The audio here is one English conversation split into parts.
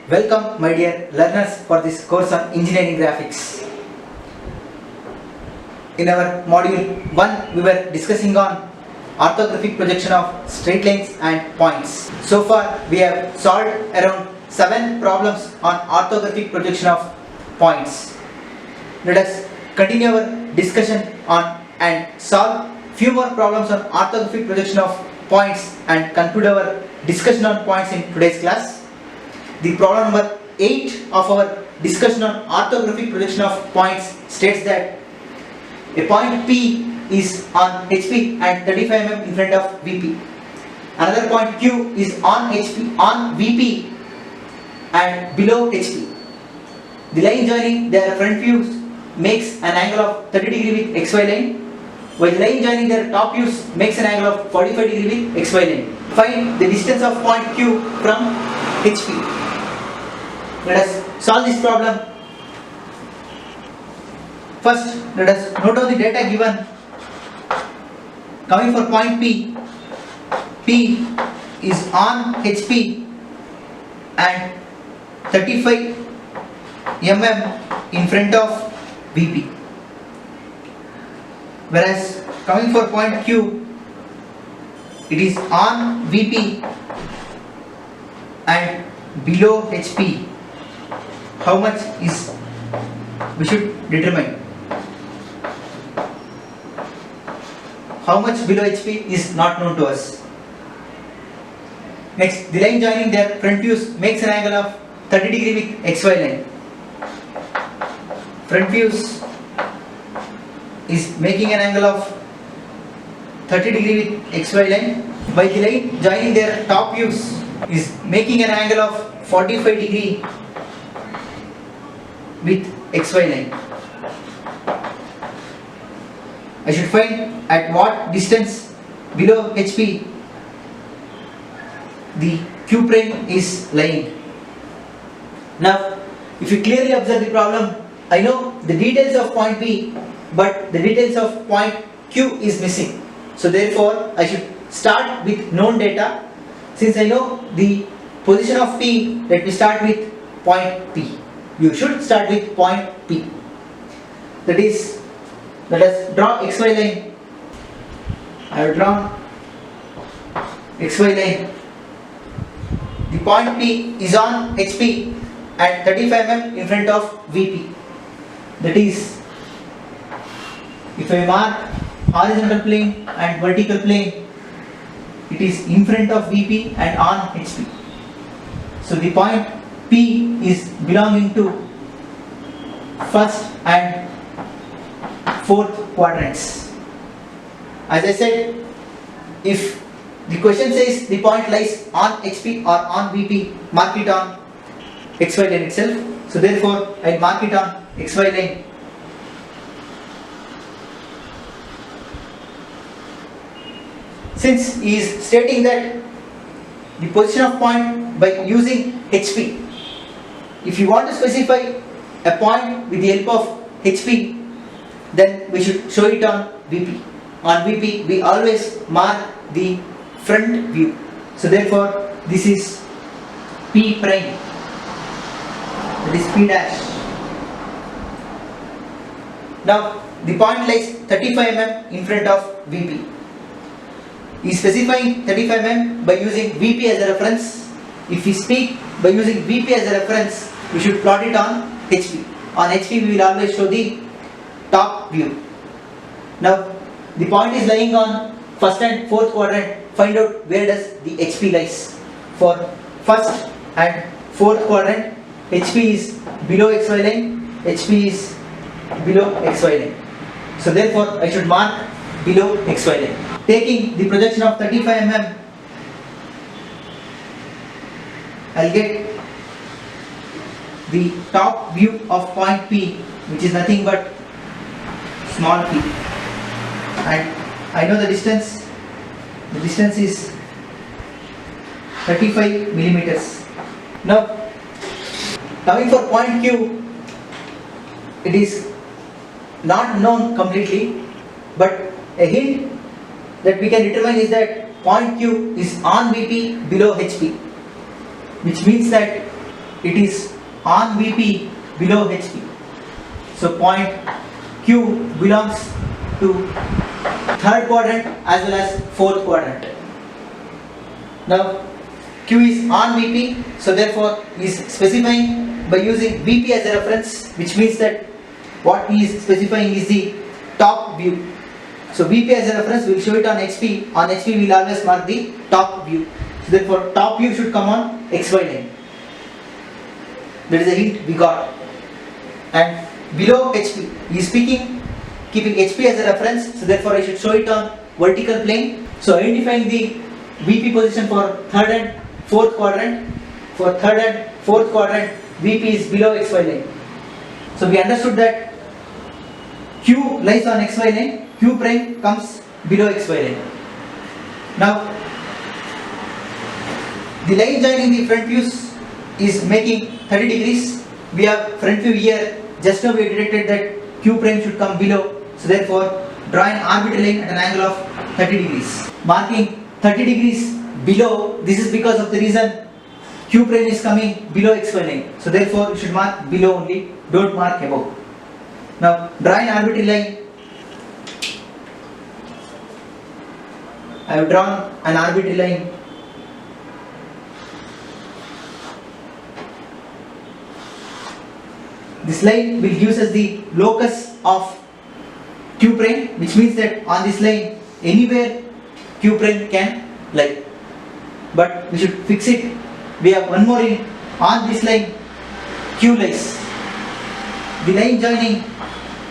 Welcome my dear learners for this course on engineering graphics. In our module 1 we were discussing on orthographic projection of straight lines and points. So far we have solved around 7 problems on orthographic projection of points. Let us continue our discussion on and solve few more problems on orthographic projection of points and conclude our discussion on points in today's class. The problem number 8 of our discussion on orthographic projection of points states that a point P is on HP and 35 mm in front of VP. Another point Q is on VP and below HP. The line joining their front views makes an angle of 30 degree with XY line, while the line joining their top views makes an angle of 45 degree with XY line. Find the distance of point Q from HP. Let us solve this problem. First, let us note down the data given. Coming for point P, P is on HP and 35 mm in front of VP. Whereas coming for point Q, it is on VP and below HP. How much is we should determine? How much below HP is not known to us. Next, the line joining their front views makes an angle of 30 degree with XY line. Front views is making an angle of 30 degree with XY line, while the line joining their top views is making an angle of 45 degree with XY line. I should find at what distance below HP the Q prime is lying. Now, if you clearly observe the problem, I know the details of point P, but the details of point Q is missing. So therefore, I should start with known data. Since I know the position of P, let me start with point P. You should start with point P. That is, let us draw XY line. I have drawn XY line. The point P is on HP and 35 mm in front of VP. That is, if I mark horizontal plane and vertical plane, it is in front of VP and on HP. So the point P is belonging to first and fourth quadrants. As I said, if the question says the point lies on HP or on VP, mark it on XY line itself. So therefore, I will mark it on XY line. Since he is stating that the position of point by using HP, if you want to specify a point with the help of HP, then we should show it on VP. On VP, we always mark the front view. So therefore, this is P prime. That is P dash. Now, the point lies 35 mm in front of VP. He is specifying 35 mm by using VP as a reference. If we speak by using VP as a reference, we should plot it on HP. On HP, we will always show the top view. Now, the point is lying on first and fourth quadrant. Find out where does the HP lies. For first and fourth quadrant, HP is below XY line, HP is below XY line. So therefore, I should mark below XY line. Taking the projection of 35 mm, I'll get the top view of point P, which is nothing but small p, and I know the distance. The distance is 35 millimeters. Now, coming for point Q, it is not known completely, but a hint that we can determine is that point Q is on VP below HP, which means that it is on VP below HP. So point Q belongs to third quadrant as well as fourth quadrant. Now Q is on VP, so therefore he is specifying by using VP as a reference, which means that what he is specifying is the top view. So VP as a reference, we will show it on HP. On HP we will always mark the top view. So therefore top view should come on XY line. That is a hint we got. And below HP, he is speaking keeping HP as a reference, so therefore I should show it on vertical plane. So identifying the VP position for third and fourth quadrant. For third and fourth quadrant, VP is below XY line. So we understood that Q lies on XY line, Q prime comes below XY line. Now the line joining the front views is making 30 degrees. We have front view here. Just now we detected that Q prime should come below. So therefore draw an arbitrary line at an angle of 30 degrees. Marking 30 degrees below, this is because of the reason Q prime is coming below XY line. So therefore you should mark below only, don't mark above. Now draw an arbitrary line. I have drawn an arbitrary line. This line will give us the locus of Q prime, which means that on this line anywhere Q prime can lie. But we should fix it. We have one more in on this line Q lies. The line joining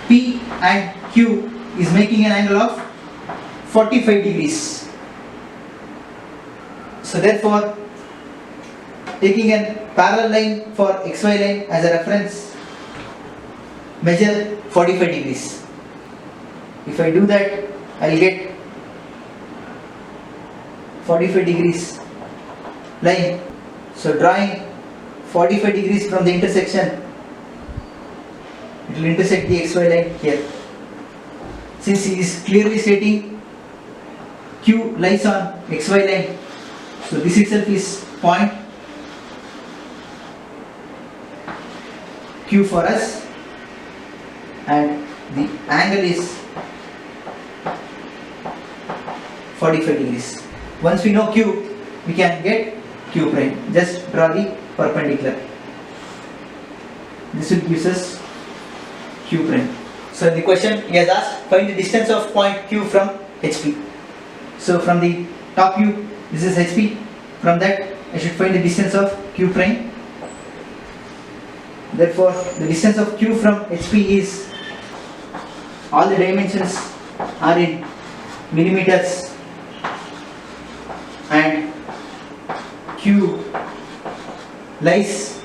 P and Q is making an angle of 45 degrees. So therefore taking a parallel line for XY line as a reference, measure 45 degrees. If I do that, I will get 45 degrees line. So drawing 45 degrees from the intersection, it will intersect the XY line here. Since he is clearly stating Q lies on XY line, so this itself is point Q for us, and the angle is 45 degrees. Once we know Q, we can get Q prime. Just draw the perpendicular. This will give us Q prime. So the question he has asked, find the distance of point Q from HP. So from the top view, this is HP. From that, I should find the distance of Q prime. Therefore, the distance of Q from HP is, all the dimensions are in millimeters, and Q lies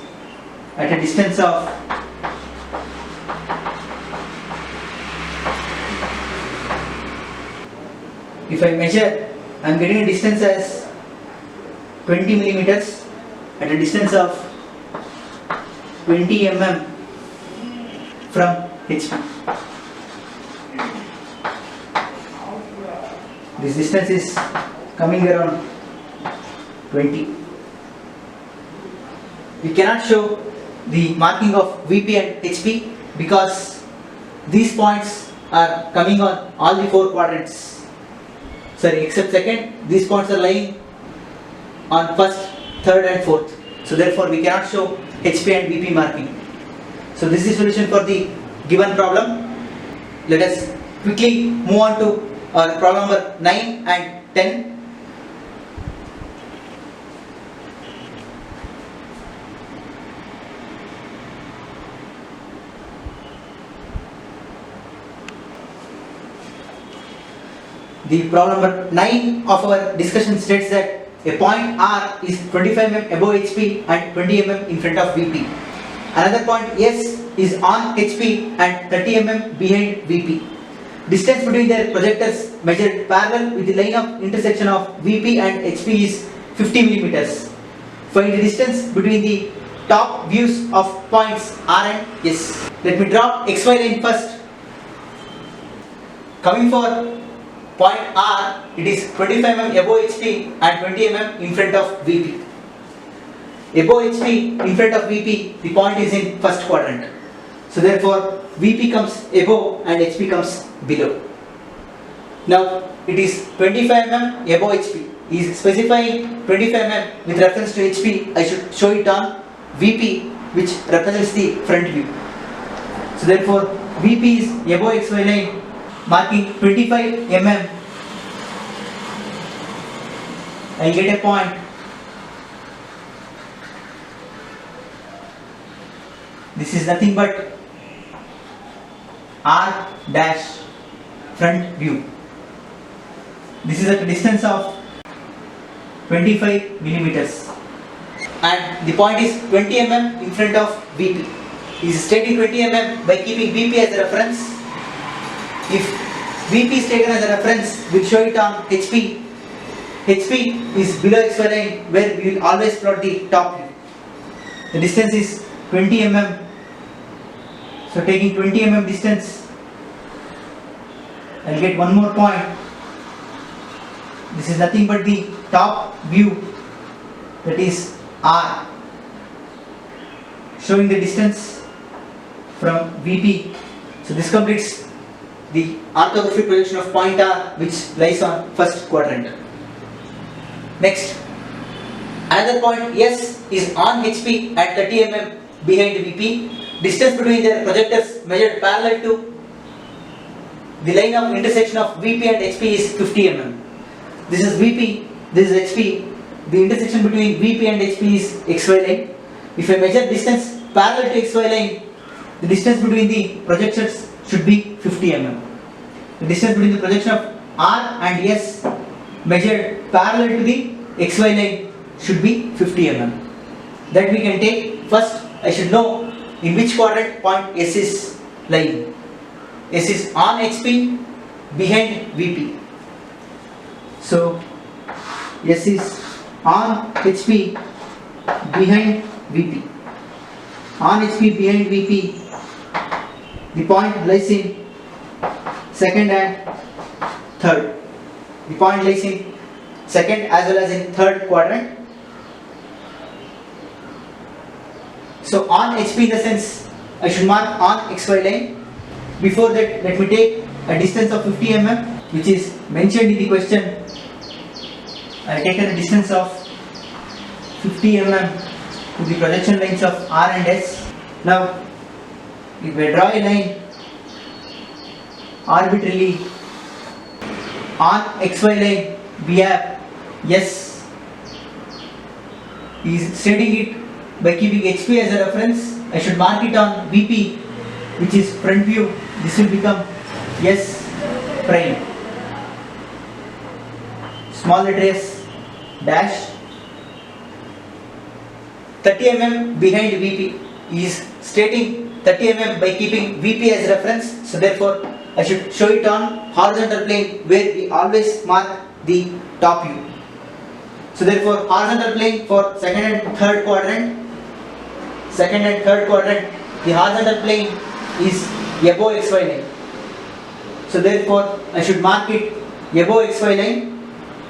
at a distance of 'If I measure, I am getting a distance as 20 millimeters at a distance of 20 mm from HP. This distance is coming around 20. We cannot show the marking of VP and HP because these points are coming on all the four quadrants. Sorry, except second, these points are lying on first, third and fourth. So therefore we cannot show HP and VP marking. So this is the solution for the given problem. Let us quickly move on to our problem number 9 and 10. The problem number 9 of our discussion states that a point R is 25 mm above HP and 20 mm in front of VP. Another point S is on HP and 30 mm behind VP. Distance between their projectors measured parallel with the line of intersection of VP and HP is 50 millimeters. Find the distance between the top views of points R and S. Let me draw XY line first. Coming for point R, it is 25 mm above HP and 20 mm in front of VP. above HP in front of VP, the point is in first quadrant. So therefore VP comes above and HP comes below. Now it is 25 mm above HP. He is specifying 25 mm with reference to HP. I should show it on VP, which represents the front view. So therefore VP is above XY line, marking 25 mm. I will get a point. This is nothing but R dash front view. This is at a distance of 25 millimeters, and the point is 20 mm in front of VP. He is stating 20 mm by keeping VP as a reference. If VP is taken as a reference, we will show it on HP. HP is below XY line, where we will always plot the top view. The distance is 20 mm. So taking 20 mm distance, I will get one more point. This is nothing but the top view, that is R, showing the distance from VP. So this completes the orthographic projection of point R, which lies on first quadrant. Next, another point S is on HP at 30 mm behind VP. Distance between their projectors measured parallel to the line of intersection of VP and HP is 50 mm. This is VP, this is HP. The intersection between VP and HP is XY line. If I measure distance parallel to XY line, the distance between the projections should be 50 mm. The distance between the projection of R and S measured parallel to the XY line should be 50 mm. That we can take. First, I should know in which quadrant point S is lying. S is on HP behind VP. So S is on HP behind VP. On HP behind VP, the point lies in second and third. The point lies in second as well as in third quadrant. So on HP in the sense, I should mark on XY line. Before that, let me take a distance of 50 mm, which is mentioned in the question. I have taken a distance of 50 mm to the projection lines of R and S. Now, if I draw a line arbitrarily on XY line, we have S. He is stating it by keeping HP as a reference. I should mark it on VP, which is front view. This will become S prime. Small letter S dash. 30 mm behind VP. He is stating 30 mm by keeping VP as reference. So therefore, I should show it on horizontal plane, where we always mark the top view. So therefore, horizontal plane for second and third quadrant. Second and third quadrant, the horizontal plane is above XY line. So therefore, I should mark it above XY line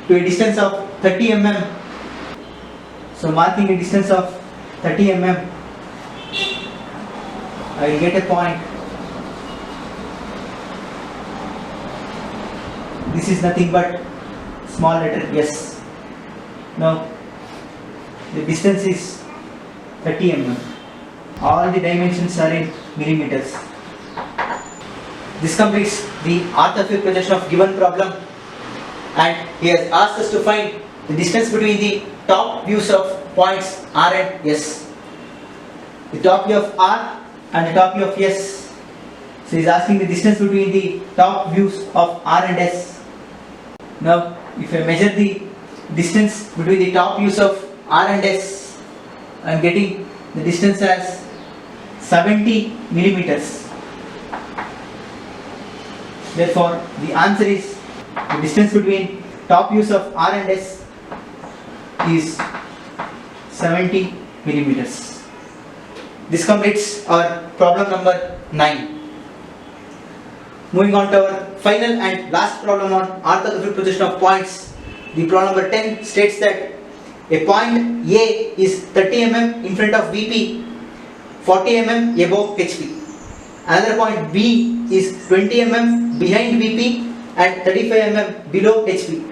to a distance of 30 mm. So marking a distance of 30 mm, I will get a point. This is nothing but small letter S. Now the distance is 30 mm. All the dimensions are in millimeters. This completes the orthographic projection of given problem, and he has asked us to find the distance between the top views of points R and S. The top view of R and the top view of S. So he is asking the distance between the top views of R and S. Now, if I measure the distance between the top views of R and S, I am getting the distance as 70 millimeters. Therefore, the answer is the distance between top views of R and S is 70 millimeters. This completes our problem number 9. Moving on to our final and last problem on orthographic projection of points. The problem number 10 states that a point A is 30 mm in front of VP, 40 mm above HP. Another point B is 20 mm behind VP and 35 mm below HP.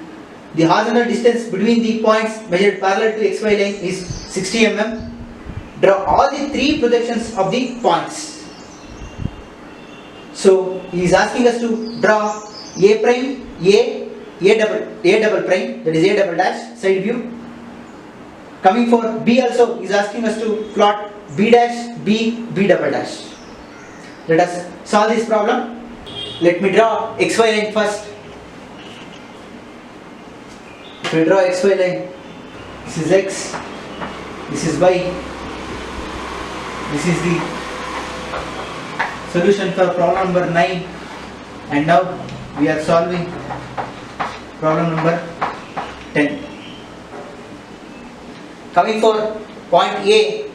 The horizontal distance between the points measured parallel to XY line is 60 mm. Draw all the three projections of the points. So he is asking us to draw A prime, A double prime, that is A double dash, side view. Coming for B also, he is asking us to plot B dash, B double dash. Let us solve this problem. Let me draw XY line first. If we draw XY line, this is X, this is Y, this is the solution for problem number 9, and now we are solving problem number 10. Coming for point A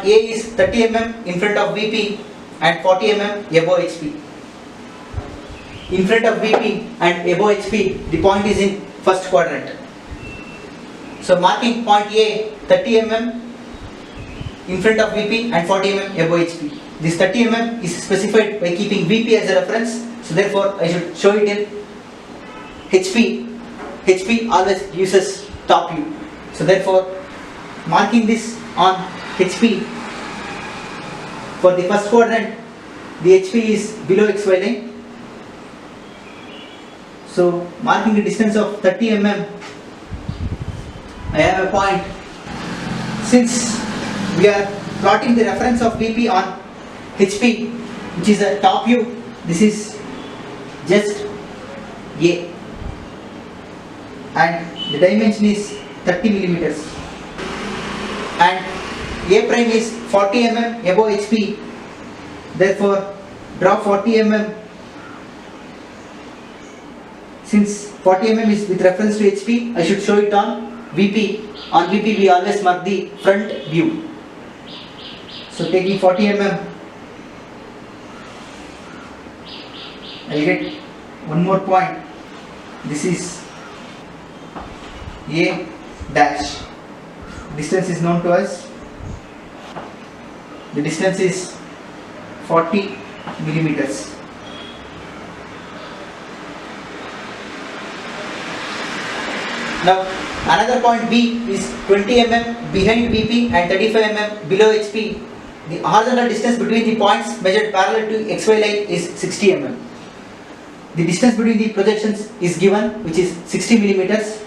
is 30 mm in front of VP and 40 mm above HP. In front of VP and above HP, the point is in first quadrant. So marking point A 30 mm in front of VP and 40 mm above HP. This 30 mm is specified by keeping VP as a reference, so therefore I should show it in HP. HP always uses top view. So therefore marking this on HP, for the first quadrant the HP is below XY line. So marking the distance of 30 mm, I have a point. Since we are plotting the reference of VP on HP, which is a top view, this is just A, and the dimension is 30 millimeters, and A prime is 40 mm above HP. Therefore draw 40 mm. Since 40 mm is with reference to HP, I should show it on VP. On VP we always mark the front view. So taking 40 mm, I will get one more point. This is A dash. Distance is known to us. The distance is 40 millimeters. Now another point B is 20 mm behind VP and 35 mm below HP. The horizontal distance between the points measured parallel to XY line is 60 mm. The distance between the projections is given, which is 60 millimeters.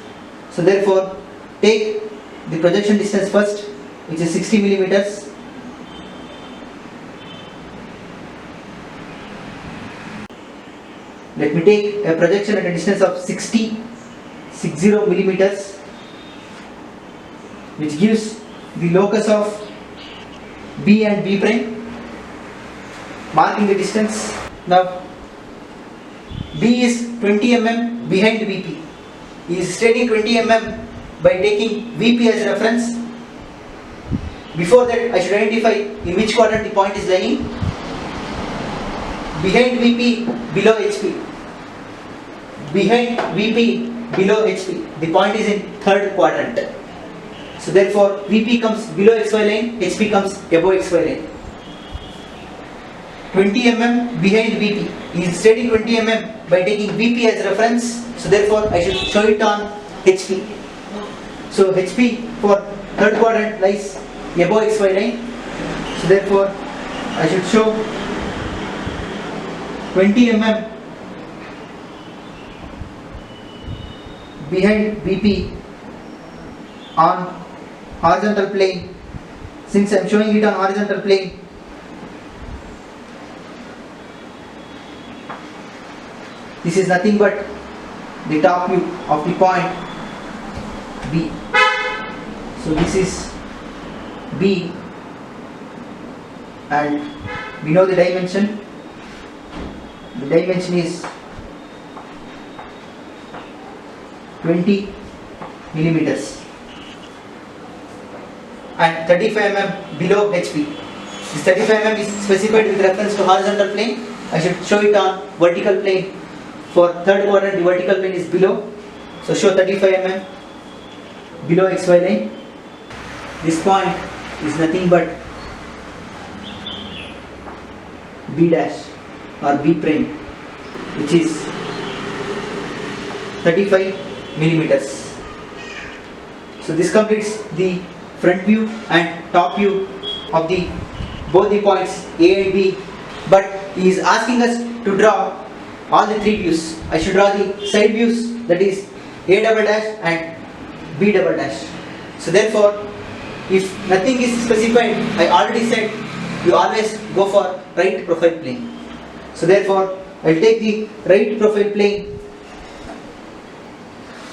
So therefore take the projection distance first, which is 60 millimeters. Let me take a projection at a distance of 60 millimeters, which gives the locus of B and B prime, marking the distance. Now B is 20 mm behind VP. He is stating 20 mm by taking VP as reference. Before that, I should identify in which quadrant the point is lying. Behind VP, below HP. Behind VP, below HP. The point is in third quadrant. So therefore, VP comes below XY line, HP comes above XY line. 20 mm behind VP. He is stating 20 mm by taking VP as reference. So therefore, I should show it on HP. So HP for third quadrant lies above XY line. So therefore, I should show 20 mm behind VP on horizontal plane. Since I am showing it on horizontal plane, this is nothing but the top view of the point B. So this is B, and we know the dimension. The dimension is 20 millimeters and 35 mm below HP. This 35 mm is specified with reference to horizontal plane. I should show it on vertical plane. For third quadrant, the vertical plane is below. So show 35 mm. below xy line. This point is nothing but B dash or B prime, which is 35 millimeters. So this completes the front view and top view of the both the points A and B, but he is asking us to draw all the three views. I should draw the side views, that is A double dash and B double dash. So therefore, if nothing is specified, I already said you always go for right profile plane. So therefore, I will take the right profile plane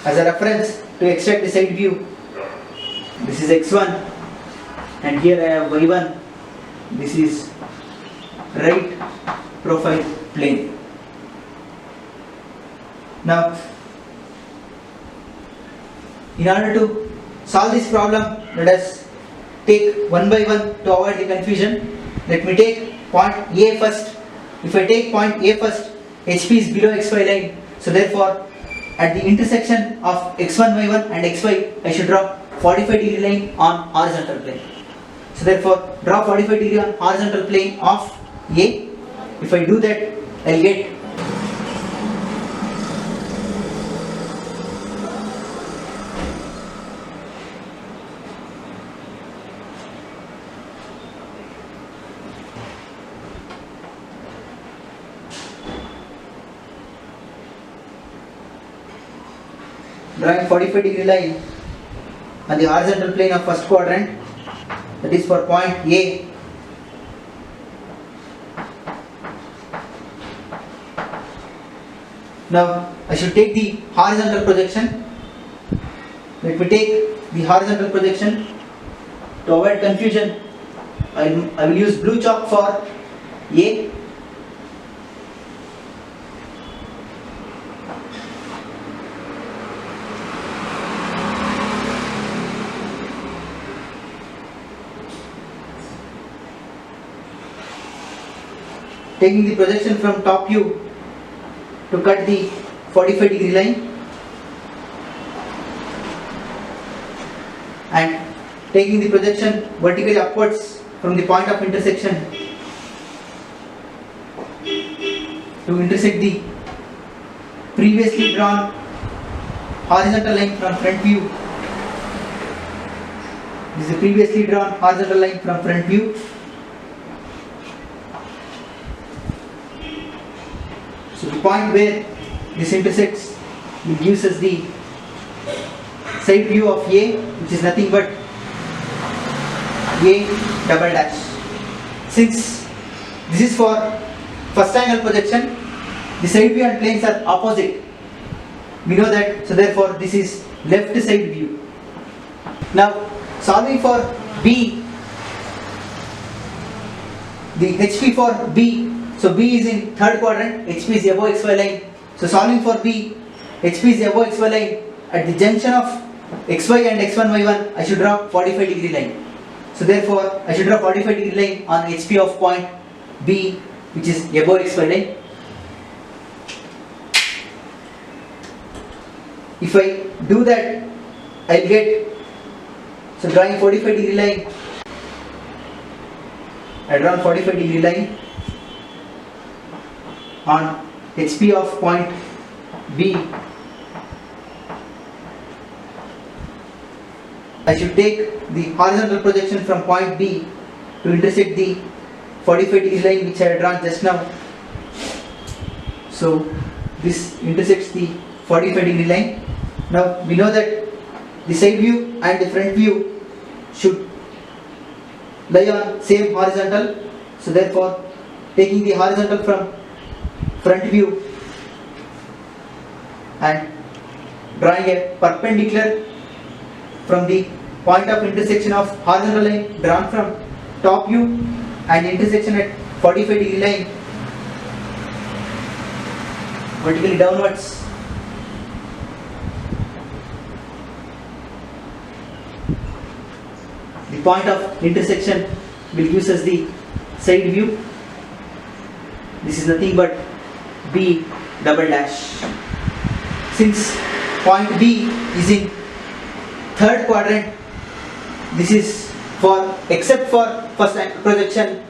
as a reference to extract the side view. This is x1 and here I have y1. This is right profile plane. Now, in order to solve this problem, let us take one by one to avoid the confusion. Let me take point A first. If I take point A first, HP is below xy line. So therefore, at the intersection of x1, y1 and xy, I should draw 45 degree line on horizontal plane. So therefore, draw 45 degree on horizontal plane of A. If I do that, I will get drawing 45 degree line on the horizontal plane of first quadrant, that is for point A. Now I should take the horizontal projection. Let me take the horizontal projection. To avoid confusion, I will use blue chalk for A. Taking the projection from top view to cut the 45 degree line and taking the projection vertically upwards from the point of intersection to intersect the previously drawn horizontal line from front view. This is the previously drawn horizontal line from front view. So the point where this intersects will gives us the side view of A, which is nothing but A double dash. Since this is for first angle projection, the side view and planes are opposite. We know that, so therefore this is left side view. Now solving for B, the HP for B. So B is in third quadrant, HP is above xy line. So solving for B, HP is above xy line. At the junction of xy and x1, y1, I should draw 45 degree line. So therefore, I should draw 45 degree line on HP of point B, which is above xy line. If I do that, I will get, so drawing 45 degree line, I draw 45 degree line on HP of point B. I should take the horizontal projection from point B to intersect the 45 degree line which I had drawn just now. So this intersects the 45 degree line. Now we know that the side view and the front view should lie on same horizontal. So therefore, taking the horizontal from front view and drawing a perpendicular from the point of intersection of horizontal line drawn from top view and intersection at 45 degree line vertically downwards. The point of intersection will give us the side view. This is nothing but B double dash. Since point B is in third quadrant, this is for except for first angle projection,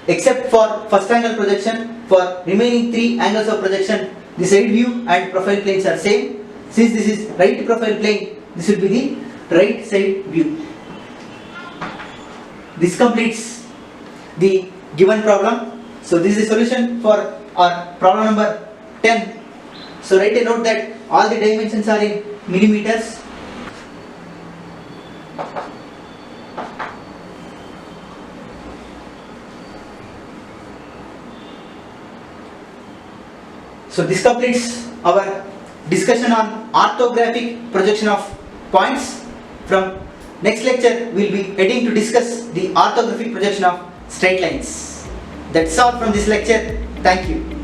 except for first angle projection, for remaining three angles of projection, the side view and profile planes are same. Since this is right profile plane, this will be the right side view. This completes the given problem. So this is the solution for our problem number 10. So write a note that all the dimensions are in millimeters. So this completes our discussion on orthographic projection of points. From next lecture we will be heading to discuss the orthographic projection of straight lines. That's all from this lecture. Thank you.